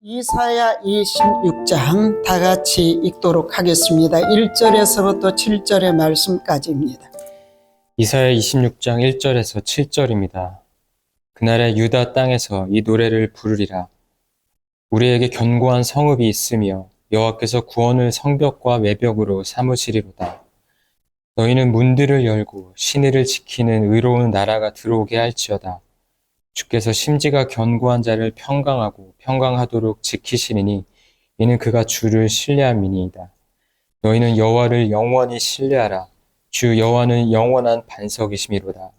이사야 26장 다 같이 읽도록 하겠습니다. 1절에서부터 7절의 말씀까지입니다. 이사야 26장 1절에서 7절입니다. 그날에 유다 땅에서 이 노래를 부르리라. 우리에게 견고한 성읍이 있으며 여호와께서 구원을 성벽과 외벽으로 삼으시리로다. 너희는 문들을 열고 신의를 지키는 의로운 나라가 들어오게 할지어다. 주께서 심지가 견고한 자를 평강하도록 지키시리니 이는 그가 주를 신뢰함이니이다. 너희는 여호와를 영원히 신뢰하라. 주 여호와는 영원한 반석이심이로다.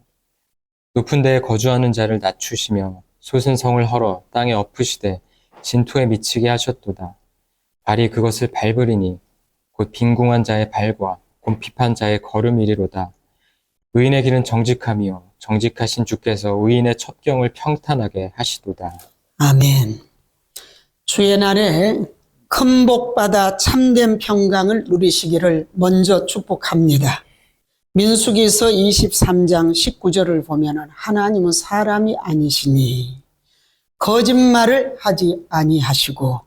높은 데에 거주하는 자를 낮추시며 솟은 성을 헐어 땅에 엎으시되 진토에 미치게 하셨도다. 발이 그것을 밟으리니 곧 빈궁한 자의 발과 곰핍한 자의 걸음이리로다. 의인의 길은 정직하며 정직하신 주께서 의인의 첩경을 평탄하게 하시도다. 아멘. 주의 날에 큰 복 받아 참된 평강을 누리시기를 먼저 축복합니다. 민수기서 23장 19절을 보면 하나님은 사람이 아니시니 거짓말을 하지 아니하시고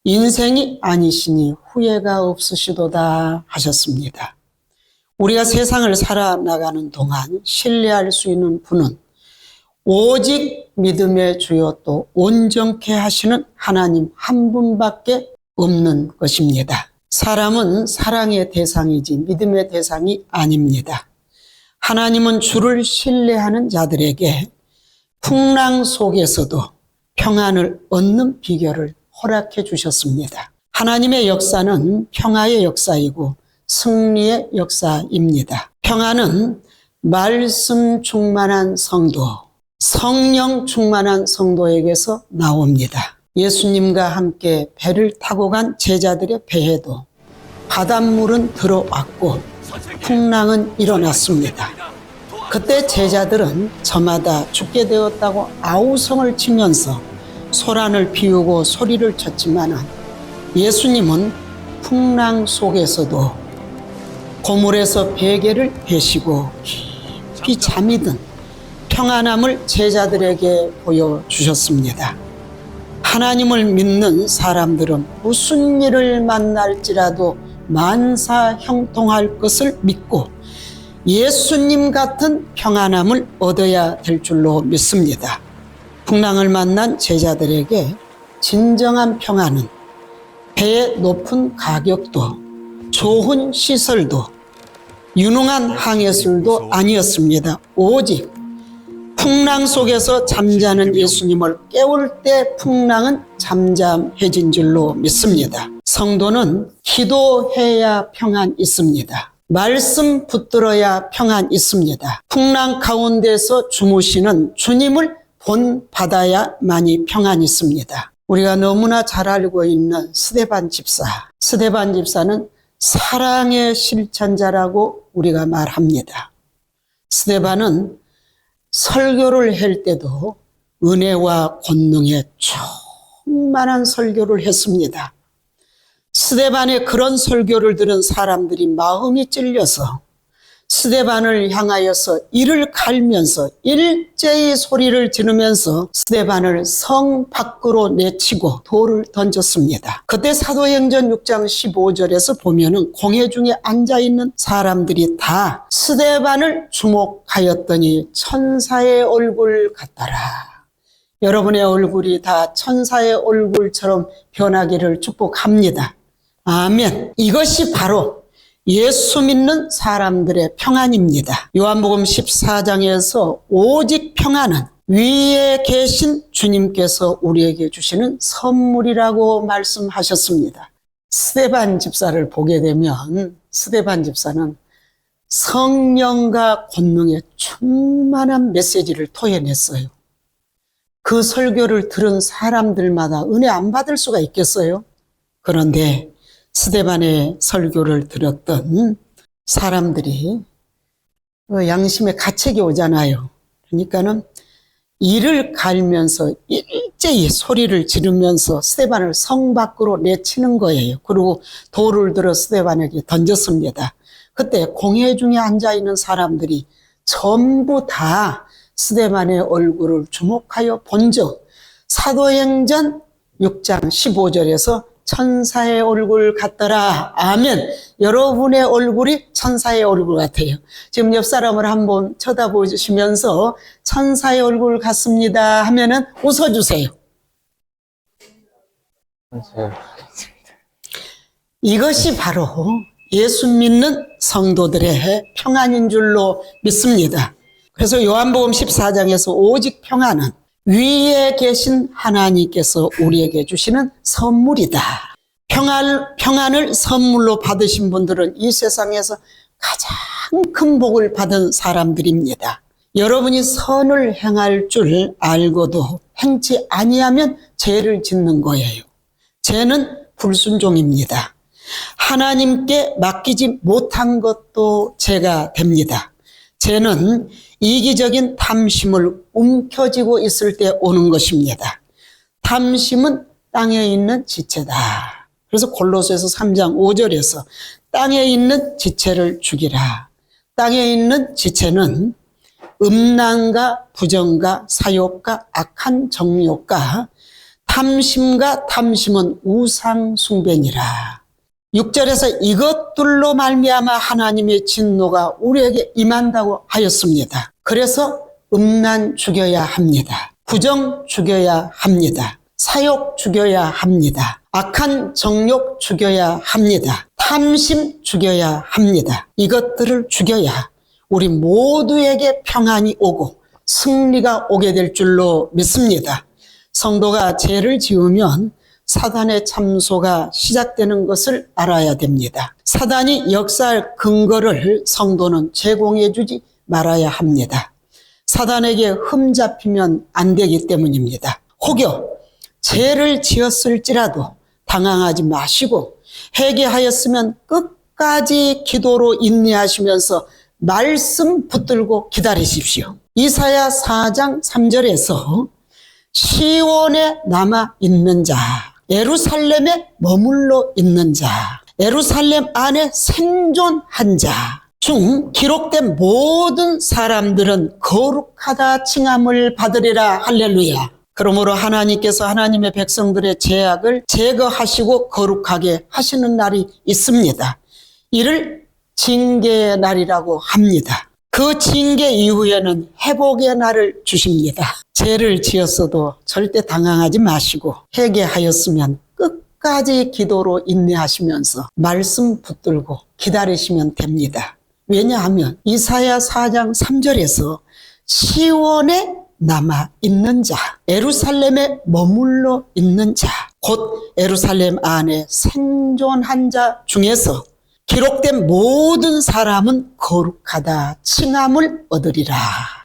인생이 아니시니 후회가 없으시도다 하셨습니다. 우리가 세상을 살아나가는 동안 신뢰할 수 있는 분은 오직 믿음의 주요 또 온전케 하시는 하나님 한 분밖에 없는 것입니다. 사람은 사랑의 대상이지 믿음의 대상이 아닙니다. 하나님은 주를 신뢰하는 자들에게 풍랑 속에서도 평안을 얻는 비결을 허락해 주셨습니다. 하나님의 역사는 평화의 역사이고 승리의 역사입니다. 평화는 말씀 충만한 성도, 성령 충만한 성도에게서 나옵니다. 예수님과 함께 배를 타고 간 제자들의 배에도 바닷물은 들어왔고 풍랑은 일어났습니다. 그때 제자들은 저마다 죽게 되었다고 아우성을 치면서 소란을 피우고 소리를 쳤지만 예수님은 풍랑 속에서도 고물에서 베개를 베시고 깊이 잠이 든 평안함을 제자들에게 보여주셨습니다. 하나님을 믿는 사람들은 무슨 일을 만날지라도 만사형통할 것을 믿고 예수님 같은 평안함을 얻어야 될 줄로 믿습니다. 풍랑을 만난 제자들에게 진정한 평안은 배의 높은 가격도 좋은 시설도 유능한 항해술도 아니었습니다. 오직 풍랑 속에서 잠자는 예수님을 깨울 때 풍랑은 잠잠해진 줄로 믿습니다. 성도는 기도해야 평안 있습니다. 말씀 붙들어야 평안 있습니다. 풍랑 가운데서 주무시는 주님을 본받아야만이 평안 있습니다. 우리가 너무나 잘 알고 있는 스데반 집사. 스데반 집사는 사랑의 실천자라고 우리가 말합니다. 스데반은 설교를 할 때도 은혜와 권능에 충만한 설교를 했습니다. 스데반의 그런 설교를 들은 사람들이 마음이 찔려서 스데반을 향하여서 이를 갈면서 일제히 소리를 지르면서 스데반을 성 밖으로 내치고 돌을 던졌습니다. 그때 사도행전 6장 15절에서 보면은 공회 중에 앉아있는 사람들이 다 스데반을 주목하였더니 천사의 얼굴 같더라. 여러분의 얼굴이 다 천사의 얼굴처럼 변하기를 축복합니다. 아멘. 이것이 바로 예수 믿는 사람들의 평안입니다. 요한복음 14장에서 오직 평안은 위에 계신 주님께서 우리에게 주시는 선물이라고 말씀하셨습니다. 스데반 집사를 보게 되면 스데반 집사는 성령과 권능의 충만한 메시지를 토해냈어요. 그 설교를 들은 사람들마다 은혜 안 받을 수가 있겠어요? 그런데 스데반의 설교를 들었던 사람들이 양심의 가책이 오잖아요. 그러니까는 이를 갈면서 일제히 소리를 지르면서 스데반을 성 밖으로 내치는 거예요. 그리고 돌을 들어 스데반에게 던졌습니다. 그때 공회 중에 앉아있는 사람들이 전부 다 스데반의 얼굴을 주목하여 본 적 사도행전 26장 15절에서 천사의 얼굴 같더라. 아멘. 여러분의 얼굴이 천사의 얼굴 같아요. 지금 옆 사람을 한번 쳐다보시면서 천사의 얼굴 같습니다 하면은 웃어주세요. 이것이 바로 예수 믿는 성도들의 평안인 줄로 믿습니다. 그래서 요한복음 14장에서 오직 평안은 위에 계신 하나님께서 우리에게 주시는 선물이다. 평안을 선물로 받으신 분들은 이 세상에서 가장 큰 복을 받은 사람들입니다. 여러분이 선을 행할 줄 알고도 행치 아니하면 죄를 짓는 거예요. 죄는 불순종입니다. 하나님께 맡기지 못한 것도 죄가 됩니다. 죄는 이기적인 탐심을 움켜쥐고 있을 때 오는 것입니다. 탐심은 땅에 있는 지체다. 그래서 골로새서 3장 5절에서 땅에 있는 지체를 죽이라. 땅에 있는 지체는 음란과 부정과 사욕과 악한 정욕과 탐심과 탐심은 우상 숭배니라. 6절에서 이것들로 말미암아 하나님의 진노가 우리에게 임한다고 하였습니다. 그래서 음란 죽여야 합니다. 부정 죽여야 합니다. 사욕 죽여야 합니다. 악한 정욕 죽여야 합니다. 탐심 죽여야 합니다. 이것들을 죽여야 우리 모두에게 평안이 오고 승리가 오게 될 줄로 믿습니다. 성도가 죄를 지으면 사단의 참소가 시작되는 것을 알아야 됩니다. 사단이 역사할 근거를 성도는 제공해 주지 말아야 합니다. 사단에게 흠잡히면 안 되기 때문입니다. 혹여 죄를 지었을지라도 당황하지 마시고 회개하였으면 끝까지 기도로 인내하시면서 말씀 붙들고 기다리십시오. 이사야 4장 3절에서 시온에 남아 있는 자, 예루살렘에 머물러 있는 자, 예루살렘 안에 생존한 자 중 기록된 모든 사람들은 거룩하다 칭함을 받으리라. 할렐루야. 그러므로 하나님께서 하나님의 백성들의 죄악을 제거하시고 거룩하게 하시는 날이 있습니다. 이를 징계의 날이라고 합니다. 그 징계 이후에는 회복의 날을 주십니다. 죄를 지었어도 절대 당황하지 마시고 회개하였으면 끝까지 기도로 인내하시면서 말씀 붙들고 기다리시면 됩니다. 왜냐하면 이사야 4장 3절에서 시온에 남아 있는 자, 예루살렘에 머물러 있는 자, 곧 예루살렘 안에 생존한 자 중에서 기록된 모든 사람은 거룩하다 칭함을 얻으리라.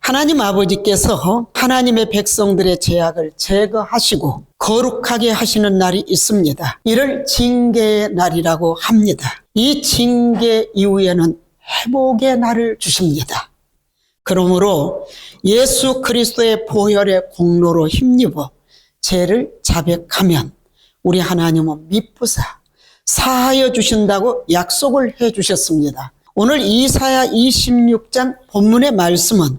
하나님 아버지께서 하나님의 백성들의 죄악을 제거하시고 거룩하게 하시는 날이 있습니다. 이를 징계의 날이라고 합니다. 이 징계 이후에는 회복의 날을 주십니다. 그러므로 예수 그리스도의 보혈의 공로로 힘입어 죄를 자백하면 우리 하나님은 미쁘사 사하여 주신다고 약속을 해 주셨습니다. 오늘 이사야 26장 본문의 말씀은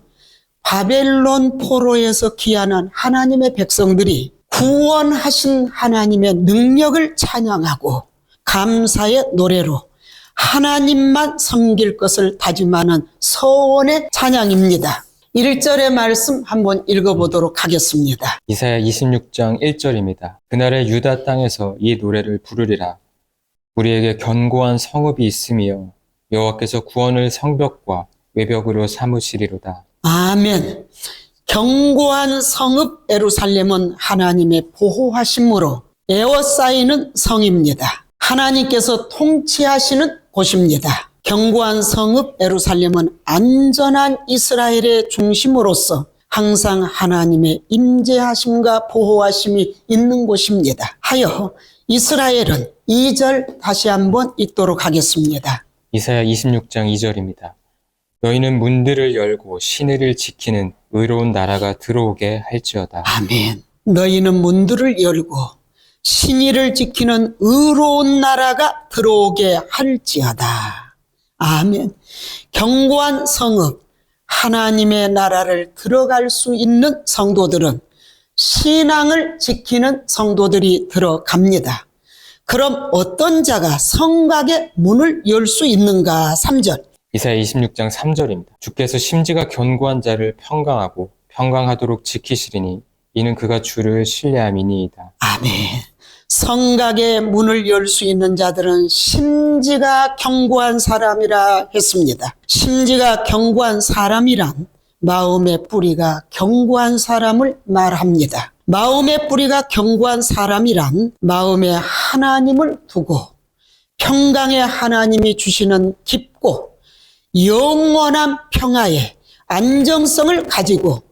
바벨론 포로에서 귀환한 하나님의 백성들이 구원하신 하나님의 능력을 찬양하고 감사의 노래로 하나님만 섬길 것을 다짐하는 서원의 찬양입니다. 1절의 말씀 한번 읽어보도록 하겠습니다. 이사야 26장 1절입니다. 그날의 유다 땅에서 이 노래를 부르리라. 우리에게 견고한 성읍이 있으며 여호와께서 구원을 성벽과 외벽으로 삼으시리로다. 아멘. 견고한 성읍 예루살렘은 하나님의 보호하심으로 에워싸이는 성입니다. 하나님께서 통치하시는 곳입니다. 견고한 성읍 예루살렘은 안전한 이스라엘의 중심으로서 항상 하나님의 임재하심과 보호하심이 있는 곳입니다. 하여 이스라엘은 2절 다시 한번 읽도록 하겠습니다. 이사야 26장 2절입니다. 너희는 문들을 열고 시내를 지키는 의로운 나라가 들어오게 할지어다. 아멘. 너희는 문들을 열고 신의를 지키는 의로운 나라가 들어오게 할지어다. 아멘. 견고한 성읍, 하나님의 나라를 들어갈 수 있는 성도들은 신앙을 지키는 성도들이 들어갑니다. 그럼 어떤 자가 성곽의 문을 열 수 있는가? 3절. 이사야 26장 3절입니다. 주께서 심지가 견고한 자를 평강하고 평강하도록 지키시리니 이는 그가 주를 신뢰함이니이다. 아멘. 성곽의 문을 열 수 있는 자들은 심지가 견고한 사람이라 했습니다. 심지가 견고한 사람이란 마음의 뿌리가 견고한 사람을 말합니다. 마음의 뿌리가 견고한 사람이란 마음에 하나님을 두고 평강의 하나님이 주시는 깊고 영원한 평화의 안정성을 가지고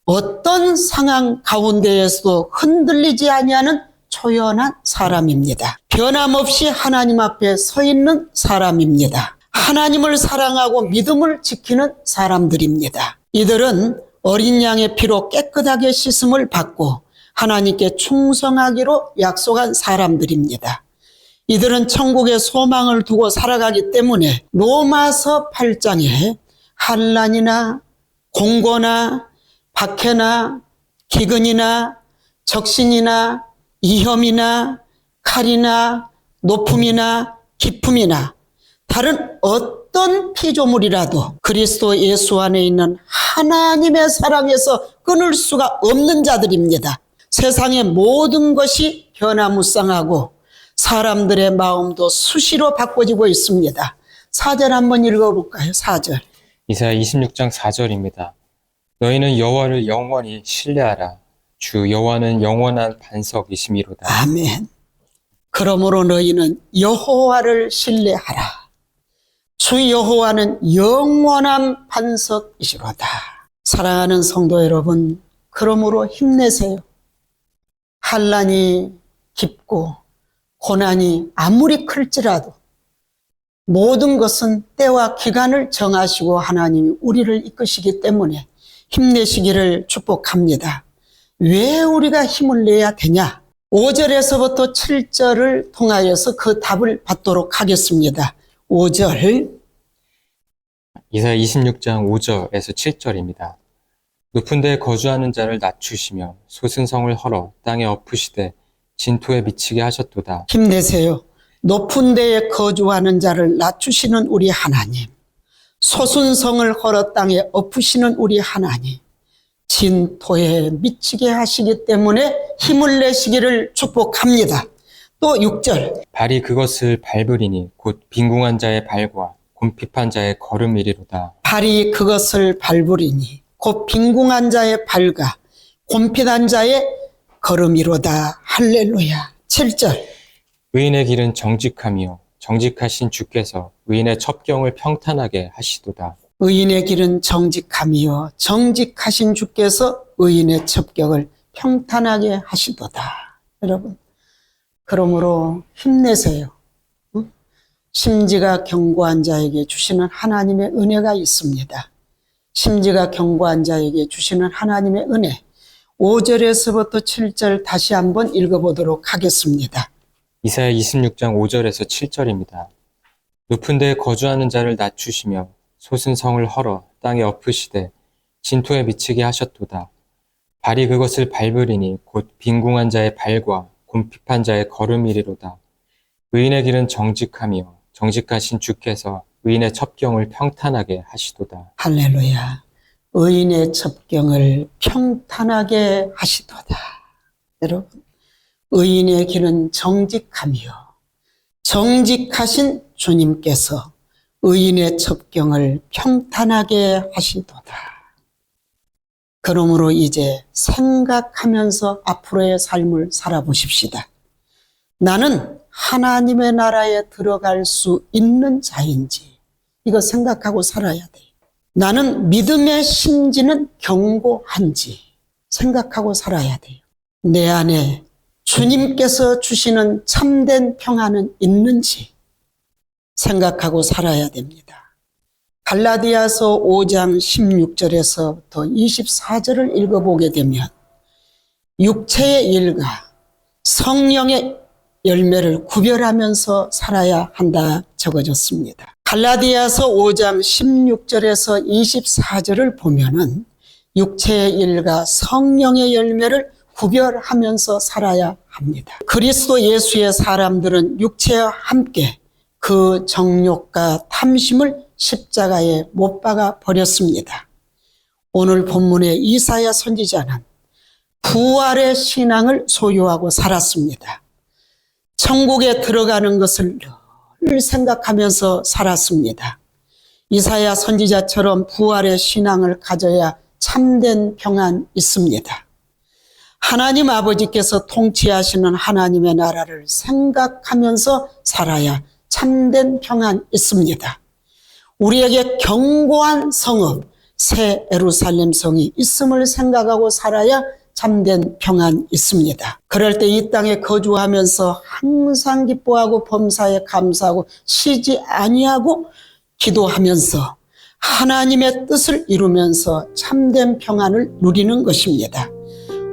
어떤 상황 가운데에서도 흔들리지 아니하는 초연한 사람입니다. 변함없이 하나님 앞에 서 있는 사람입니다. 하나님을 사랑하고 믿음을 지키는 사람들입니다. 이들은 어린 양의 피로 깨끗하게 씻음을 받고 하나님께 충성하기로 약속한 사람들입니다. 이들은 천국의 소망을 두고 살아가기 때문에 로마서 8장에 환난이나 공고나 박해나 기근이나 적신이나 위험이나 칼이나 높음이나 기품이나 다른 어떤 피조물이라도 그리스도 예수 안에 있는 하나님의 사랑에서 끊을 수가 없는 자들입니다. 세상의 모든 것이 변화무쌍하고 사람들의 마음도 수시로 바꿔지고 있습니다. 4절 한번 읽어볼까요? 4절. 이사야 26장 4절입니다. 너희는 여호와를 영원히 신뢰하라. 주 여호와는 영원한 반석이심이로다. 아멘. 그러므로 너희는 여호와를 신뢰하라. 주 여호와는 영원한 반석이시로다. 사랑하는 성도 여러분, 그러므로 힘내세요. 환난이 깊고 고난이 아무리 클지라도 모든 것은 때와 기간을 정하시고 하나님이 우리를 이끄시기 때문에 힘내시기를 축복합니다. 왜 우리가 힘을 내야 되냐? 5절에서부터 7절을 통하여서 그 답을 받도록 하겠습니다. 5절. 이사야 26장 5절에서 7절입니다. 높은 데에 거주하는 자를 낮추시며 솟은 성을 헐어 땅에 엎으시되 진토에 미치게 하셨도다. 힘내세요. 높은 데에 거주하는 자를 낮추시는 우리 하나님, 솟은 성을 헐어 땅에 엎으시는 우리 하나님, 진토에 미치게 하시기 때문에 힘을 내시기를 축복합니다. 또 6절. 발이 그것을 밟으리니 곧 빈궁한 자의 발과 곰핍한 자의 걸음이리로다. 발이 그것을 밟으리니 곧 빈궁한 자의 발과 곰핍한 자의 걸음이로다. 할렐루야. 7절. 의인의 길은 정직하며 정직하신 주께서 의인의 첩경을 평탄하게 하시도다. 의인의 길은 정직함이요 정직하신 주께서 의인의 첩경을 평탄하게 하시도다. 여러분, 그러므로 힘내세요. 심지가 견고한 자에게 주시는 하나님의 은혜가 있습니다. 심지가 견고한 자에게 주시는 하나님의 은혜. 5절에서부터 7절 다시 한번 읽어보도록 하겠습니다. 이사야 26장 5절에서 7절입니다. 높은 데에 거주하는 자를 낮추시며 솟은 성을 헐어 땅에 엎으시되 진토에 미치게 하셨도다. 발이 그것을 밟으리니 곧 빈궁한 자의 발과 곰핍한 자의 걸음이리로다. 의인의 길은 정직하며 정직하신 주께서 의인의 첩경을 평탄하게 하시도다. 할렐루야. 의인의 첩경을 평탄하게 하시도다. 여러분, 의인의 길은 정직하며 정직하신 주님께서 의인의 첩경을 평탄하게 하시도다. 그러므로 이제 생각하면서 앞으로의 삶을 살아보십시다. 나는 하나님의 나라에 들어갈 수 있는 자인지 이거 생각하고 살아야 돼요. 나는 믿음의 심지는 견고한지 생각하고 살아야 돼요. 내 안에 주님께서 주시는 참된 평안은 있는지 생각하고 살아야 됩니다. 갈라디아서 5장 16절에서부터 24절을 읽어보게 되면 육체의 일과 성령의 열매를 구별하면서 살아야 한다 적어졌습니다. 갈라디아서 5장 16절에서 24절을 보면은 육체의 일과 성령의 열매를 구별하면서 살아야 합니다. 그리스도 예수의 사람들은 육체와 함께 그 정욕과 탐심을 십자가에 못 박아 버렸습니다. 오늘 본문의 이사야 선지자는 부활의 신앙을 소유하고 살았습니다. 천국에 들어가는 것을 늘 생각하면서 살았습니다. 이사야 선지자처럼 부활의 신앙을 가져야 참된 평안 있습니다. 하나님 아버지께서 통치하시는 하나님의 나라를 생각하면서 살아야 참된 평안 있습니다. 우리에게 견고한 성읍, 새 예루살렘 성이 있음을 생각하고 살아야 참된 평안 있습니다. 그럴 때 이 땅에 거주하면서 항상 기뻐하고 범사에 감사하고 쉬지 아니하고 기도하면서 하나님의 뜻을 이루면서 참된 평안을 누리는 것입니다.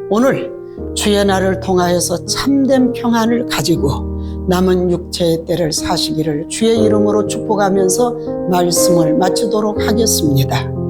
오늘 주의 날을 통하여서 참된 평안을 가지고 남은 육체의 때를 사시기를 주의 이름으로 축복하면서 말씀을 마치도록 하겠습니다.